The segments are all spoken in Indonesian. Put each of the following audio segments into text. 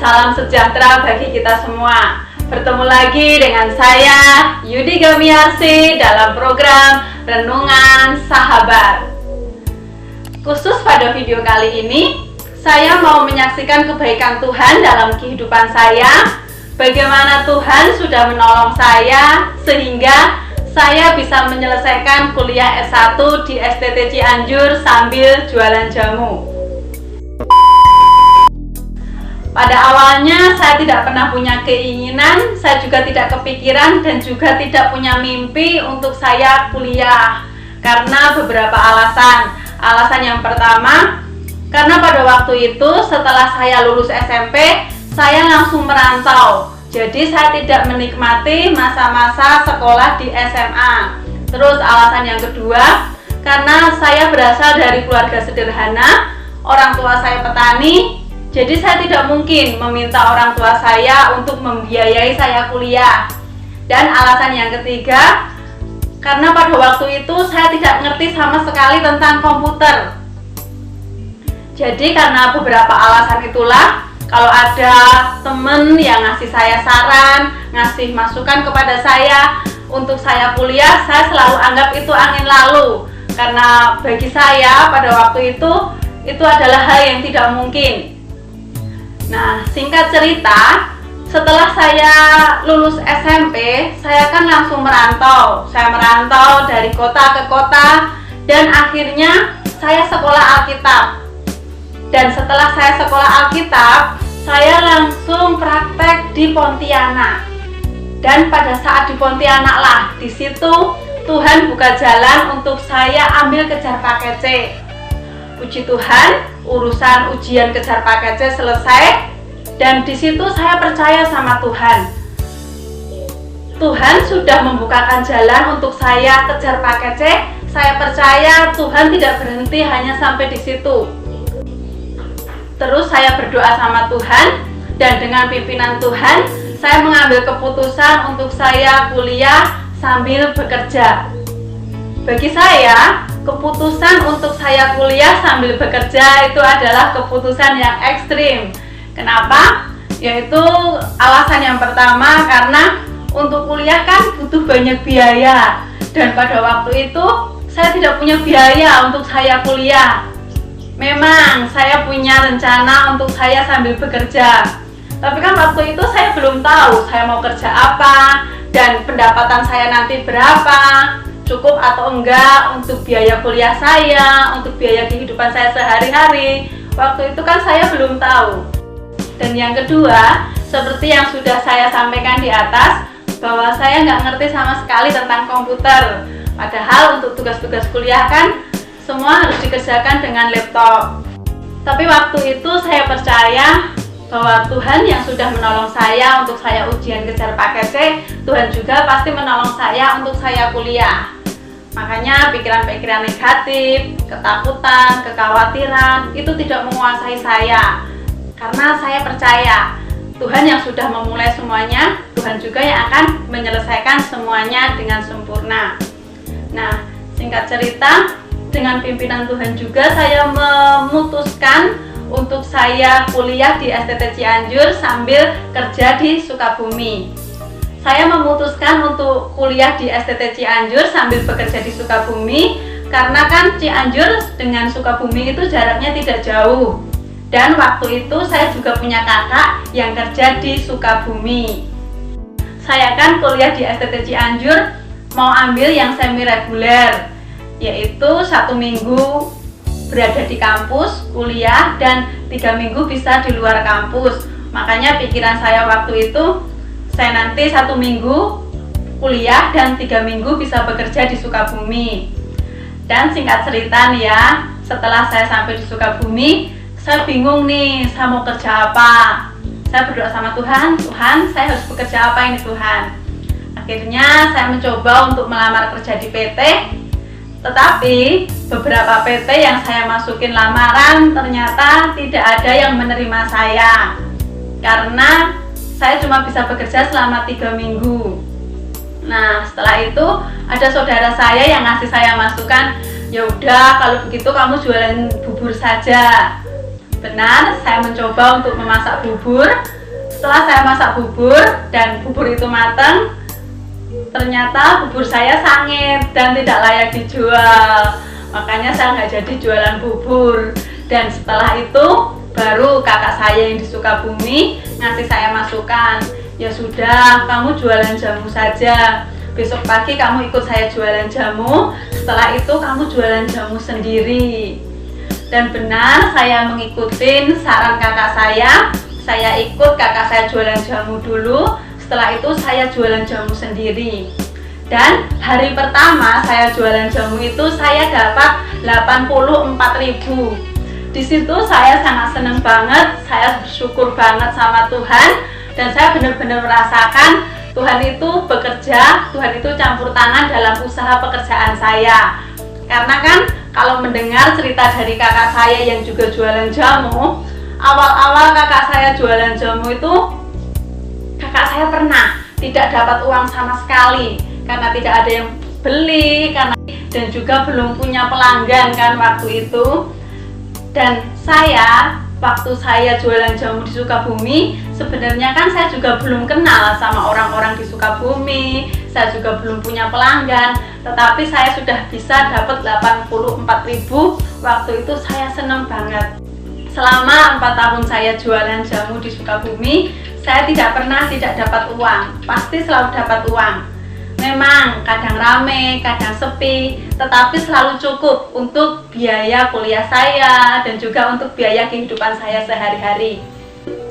salam sejahtera bagi kita semua. Bertemu lagi dengan saya Yudi Gamiarsi dalam program Renungan Sahabat. Khusus pada video kali ini, saya mau menyaksikan kebaikan Tuhan dalam kehidupan saya. Bagaimana Tuhan sudah menolong saya sehingga saya bisa menyelesaikan kuliah S1 di STT Cianjur sambil jualan jamu. Pada awalnya saya tidak pernah punya keinginan, saya juga tidak kepikiran dan juga tidak punya mimpi untuk saya kuliah karena beberapa alasan. Alasan yang pertama, karena pada waktu itu setelah saya lulus SMP, saya langsung merantau. Jadi saya tidak menikmati masa-masa sekolah di SMA. Terus alasan yang kedua, karena saya berasal dari keluarga sederhana, orang tua saya petani. Jadi saya tidak mungkin meminta orang tua saya untuk membiayai saya kuliah. Dan alasan yang ketiga, karena pada waktu itu saya tidak ngerti sama sekali tentang komputer. Jadi karena beberapa alasan itulah, kalau ada temen yang ngasih saya saran, ngasih masukan kepada saya untuk saya kuliah, saya selalu anggap itu angin lalu. Karena bagi saya pada waktu itu adalah hal yang tidak mungkin. Nah, singkat cerita, setelah saya lulus SMP, saya kan langsung merantau. Saya merantau dari kota ke kota dan akhirnya saya sekolah Alkitab. Dan setelah saya sekolah Alkitab, saya langsung praktek di Pontianak. Dan pada saat di Pontianak lah, di situ Tuhan buka jalan untuk saya ambil kejar paket C. Puji Tuhan, urusan ujian kejar paket C selesai dan di situ saya percaya sama Tuhan. Tuhan sudah membukakan jalan untuk saya kejar paket C. Saya percaya Tuhan tidak berhenti hanya sampai di situ. Terus saya berdoa sama Tuhan dan dengan pimpinan Tuhan, saya mengambil keputusan untuk saya kuliah sambil bekerja. Bagi saya, keputusan untuk saya kuliah sambil bekerja itu adalah keputusan yang ekstrim. Kenapa? Yaitu alasan yang pertama, karena untuk kuliah kan butuh banyak biaya. Dan pada waktu itu saya tidak punya biaya untuk saya kuliah. Memang saya punya rencana untuk saya sambil bekerja. Tapi kan waktu itu saya belum tahu saya mau kerja apa dan pendapatan saya nanti berapa, cukup atau enggak untuk biaya kuliah saya, untuk biaya kehidupan saya sehari-hari. Waktu itu kan saya belum tahu. Dan yang kedua, seperti yang sudah saya sampaikan di atas, bahwa saya nggak ngerti sama sekali tentang komputer. Padahal untuk tugas-tugas kuliah kan semua harus dikerjakan dengan laptop. Tapi waktu itu saya percaya bahwa Tuhan yang sudah menolong saya untuk saya ujian kejar paket C, Tuhan juga pasti menolong saya untuk saya kuliah. Makanya pikiran-pikiran negatif, ketakutan, kekhawatiran itu tidak menguasai saya. Karena saya percaya Tuhan yang sudah memulai semuanya, Tuhan juga yang akan menyelesaikan semuanya dengan sempurna. Nah, singkat cerita, dengan pimpinan Tuhan juga saya memutuskan untuk saya kuliah di STT Cianjur sambil kerja di Sukabumi. Saya memutuskan untuk kuliah di STT Cianjur sambil bekerja di Sukabumi karena kan Cianjur dengan Sukabumi itu jaraknya tidak jauh. Dan waktu itu saya juga punya kakak yang kerja di Sukabumi. Saya kan kuliah di STT Cianjur mau ambil yang semi reguler, yaitu 1 minggu berada di kampus kuliah dan 3 minggu bisa di luar kampus. Makanya pikiran saya waktu itu, saya nanti 1 minggu kuliah dan 3 minggu bisa bekerja di Sukabumi. Dan singkat cerita nih ya, setelah saya sampai di Sukabumi, saya bingung nih, saya mau kerja apa. Saya berdoa sama Tuhan, Tuhan saya harus bekerja apa ini Tuhan. Akhirnya saya mencoba untuk melamar kerja di PT. Tetapi beberapa PT yang saya masukin lamaran ternyata tidak ada yang menerima saya. Karena saya cuma bisa bekerja selama 3 minggu. Nah, setelah itu ada saudara saya yang ngasih saya masukan, ya udah kalau begitu kamu jualan bubur saja. Benar, saya mencoba untuk memasak bubur. Setelah saya masak bubur dan bubur itu matang, ternyata bubur saya sangit dan tidak layak dijual. Makanya saya nggak jadi jualan bubur. Dan setelah itu baru kakak saya yang di Sukabumi ngasih saya masukan, ya sudah, kamu jualan jamu saja. Besok pagi kamu ikut saya jualan jamu. Setelah itu kamu jualan jamu sendiri. Dan benar, saya mengikuti saran kakak saya. Saya ikut kakak saya jualan jamu dulu. Setelah itu saya jualan jamu sendiri. Dan hari pertama saya jualan jamu itu saya dapat 84.000. Di situ saya sangat senang banget. Saya bersyukur banget sama Tuhan. Dan saya benar-benar merasakan Tuhan itu bekerja, Tuhan itu campur tangan dalam usaha pekerjaan saya. Karena kan kalau mendengar cerita dari kakak saya yang juga jualan jamu, awal-awal kakak saya jualan jamu itu, kakak saya pernah tidak dapat uang sama sekali karena tidak ada yang beli, dan juga belum punya pelanggan kan waktu itu. Dan saya, waktu saya jualan jamu di Sukabumi, sebenarnya kan saya juga belum kenal sama orang-orang di Sukabumi, saya juga belum punya pelanggan, tetapi saya sudah bisa dapat 84.000. Waktu itu saya senang banget. Selama 4 tahun saya jualan jamu di Sukabumi, saya tidak pernah tidak dapat uang, pasti selalu dapat uang. Memang kadang rame, kadang sepi, tetapi selalu cukup untuk biaya kuliah saya dan juga untuk biaya kehidupan saya sehari-hari.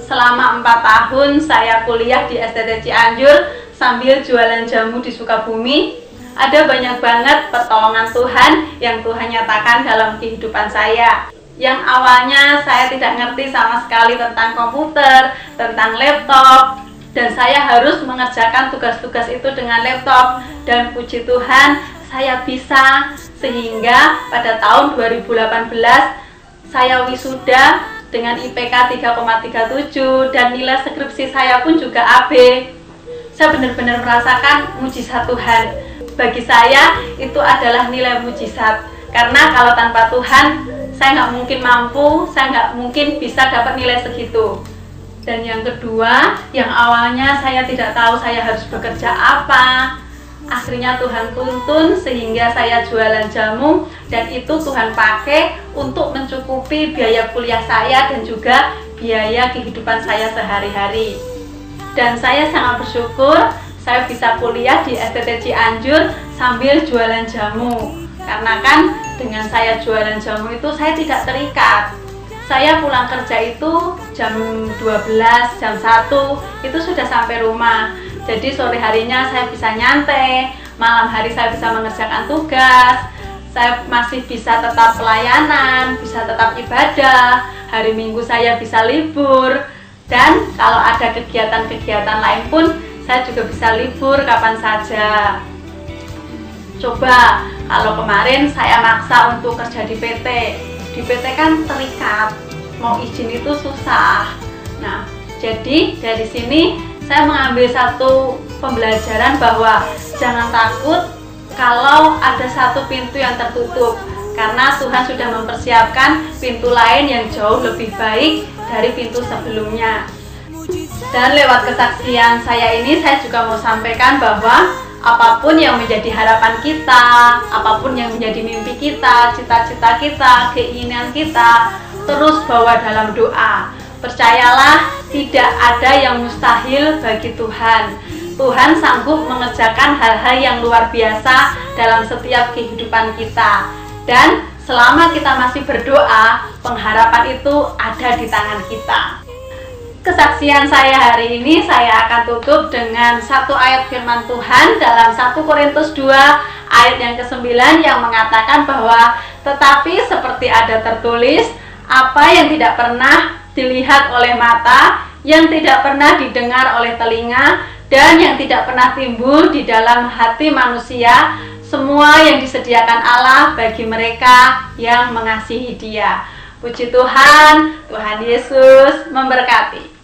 Selama 4 tahun saya kuliah di STT Cianjur sambil jualan jamu di Sukabumi, ada banyak banget pertolongan Tuhan yang Tuhan nyatakan dalam kehidupan saya. Yang awalnya saya tidak ngerti sama sekali tentang komputer, tentang laptop, dan saya harus mengerjakan tugas-tugas itu dengan laptop. Dan puji Tuhan saya bisa, sehingga pada tahun 2018 saya wisuda dengan IPK 3,37 dan nilai skripsi saya pun juga AB. Saya benar-benar merasakan mujizat Tuhan. Bagi saya itu adalah nilai mujizat, karena kalau tanpa Tuhan saya nggak mungkin mampu, saya nggak mungkin bisa dapat nilai segitu. Dan yang kedua, yang awalnya saya tidak tahu saya harus bekerja apa, akhirnya Tuhan tuntun sehingga saya jualan jamu, dan itu Tuhan pakai untuk mencukupi biaya kuliah saya dan juga biaya kehidupan saya sehari-hari. Dan saya sangat bersyukur saya bisa kuliah di STT Cianjur sambil jualan jamu. Karena kan dengan saya jualan jamu itu saya tidak terikat. Saya pulang kerja itu jam 12, jam 1 itu sudah sampai rumah. Jadi sore harinya saya bisa nyantai, malam hari saya bisa mengerjakan tugas, saya masih bisa tetap pelayanan, bisa tetap ibadah, hari Minggu saya bisa libur, dan kalau ada kegiatan-kegiatan lain pun saya juga bisa libur kapan saja. Coba kalau kemarin saya maksa untuk kerja di PT kan terikat, mau izin itu susah. Nah, jadi dari sini saya mengambil satu pembelajaran bahwa jangan takut kalau ada satu pintu yang tertutup, karena Tuhan sudah mempersiapkan pintu lain yang jauh lebih baik dari pintu sebelumnya. Dan lewat kesaksian saya ini, saya juga mau sampaikan bahwa apapun yang menjadi harapan kita, apapun yang menjadi mimpi kita, cita-cita kita, keinginan kita, terus bawa dalam doa. Percayalah, tidak ada yang mustahil bagi Tuhan. Tuhan sanggup mengerjakan hal-hal yang luar biasa dalam setiap kehidupan kita. Dan selama kita masih berdoa, pengharapan itu ada di tangan kita. Kesaksian saya hari ini saya akan tutup dengan satu ayat firman Tuhan dalam 1 Korintus 2 ayat yang ke-9 yang mengatakan bahwa tetapi seperti ada tertulis, apa yang tidak pernah dilihat oleh mata, yang tidak pernah didengar oleh telinga, dan yang tidak pernah timbul di dalam hati manusia, semua yang disediakan Allah bagi mereka yang mengasihi Dia. Puji Tuhan, Tuhan Yesus memberkati.